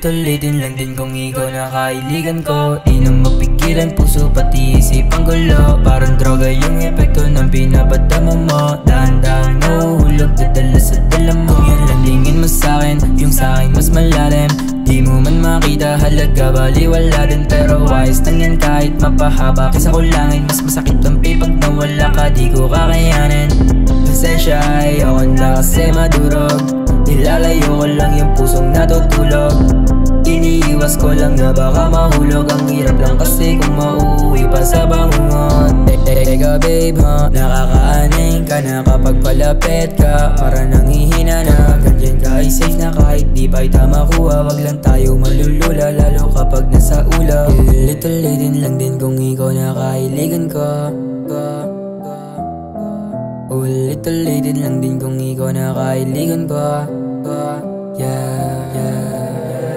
Ulit-ulitin lang din kung ikaw na kailigan ko. Di na mapigilan, puso pati isipang gulo. Parang droga yung epekto ng pinapadama mo. Dahan-dahan nahuhulog, dadala sa dala mo. Kung yan lang lingin mo sa'kin, yung sa'kin mas malalim. Di mo man makita halaga, baliwala din. Pero wise lang yan kahit mapahaba. Kaysa kulangin, mas masakit ang pag nawala ka, di ko kakayanin. Pasensya, ayoko na kasi madurog. Nilalayo ko lang yung pusong natutulog. Iniiwas ko lang na baka mahulog. Ang hirap lang kasi kung mauuwi pa sa bangungot. Teka babe ha, nakakaaning ka na kapag palapit ka. Para nangihina na, ganyan ka ay safe na kahit di pa ita makuha. Wag lang tayo malulula, lalo kapag nasa ula. Ulit-ulitin lang din kung ikaw na kailigan ko. Ulit-ulitin lang din kung ikaw na kailigan ko.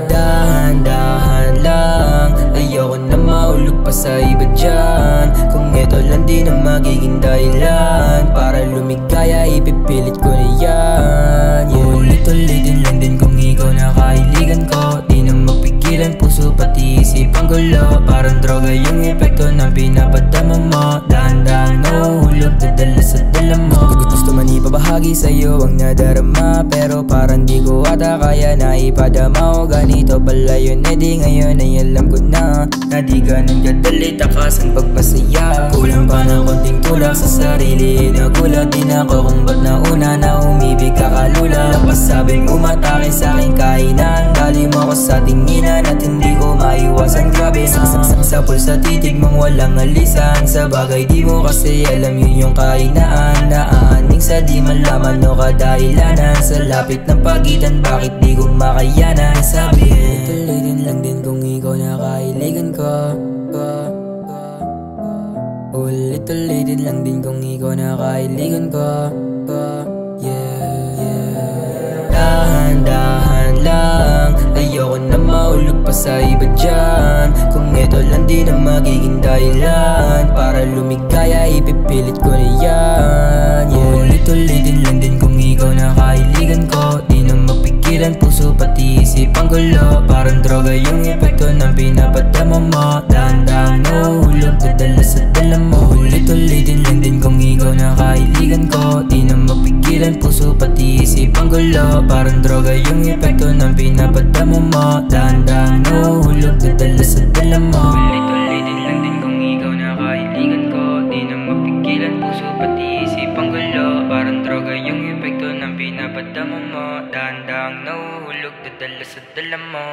Dahan-dahan lang, ayoko na maulog pa sa iba dyan. Kung ito lang din ang magiging dahilan para lumigaya, ipipilit ko na yan. Ulit-ulitin lang din kung ikaw na kailigan ko. Di na mapigilan, puso pati isipang gulo. Parang droga yung epekto ng pinapadama mo. Dahan-dahan nahuhulog, dadala sa dala mo. Gusto man ipabahagi sa'yo ang nadarama, pero parang di ko ata kaya na ipadama o ganito pala yun. Di ngayon ay alam ko na di ganun kadali takasan pagpasaya. Kulang pa ng konting tulak sa sarili. Nagulat din ako kung ba't nauna na umibig kakalula. Napasabing umatake sa aking kainan. Dali mo ako sa tinginan at hindi ko maiwasan. Grabe na sapul sa titig mong walang alisan. Sa bagay di mo kasi alam yun yung kainaan. Naaaning sa di malaman o kadahilanan. Sa lapit ng pagitan bakit di ko makayanan. Sabihin ulit-ulitin lang din kung ikaw na kailigan ko. Ulit-ulitin lang din kung ikaw na kailigan ko. Dahan-dahan lang, ayoko na maulog pa sa iba dyan. Kung ito lang din ang magiging dahilan para lumigaya, ipipilit ko na yan. Ulit-ulitin lang din kung ikaw na kailigan ko. Di na mapigilan, puso pati isipang gulo. Parang droga yung epekto ng pinapadama mo. Dahan-dahan nahuhulog, dadala sa dala mo. Ulit-ulitin lang din kung ikaw na kailigan ko. Di na mapigilan, puso pati isipang gulo. Parang droga yung epekto ng pinapadama mo. Dahan-dahan nahuhulog, dadala sa dala mo. Ulit-ulitin lang din kung ikaw na kailigan ko. Di na mapigilan, puso pati isipang gulo. Parang droga yung epekto ng pinapadama mo. Dahan-dahan nahuhulog, dadala sa dala mo.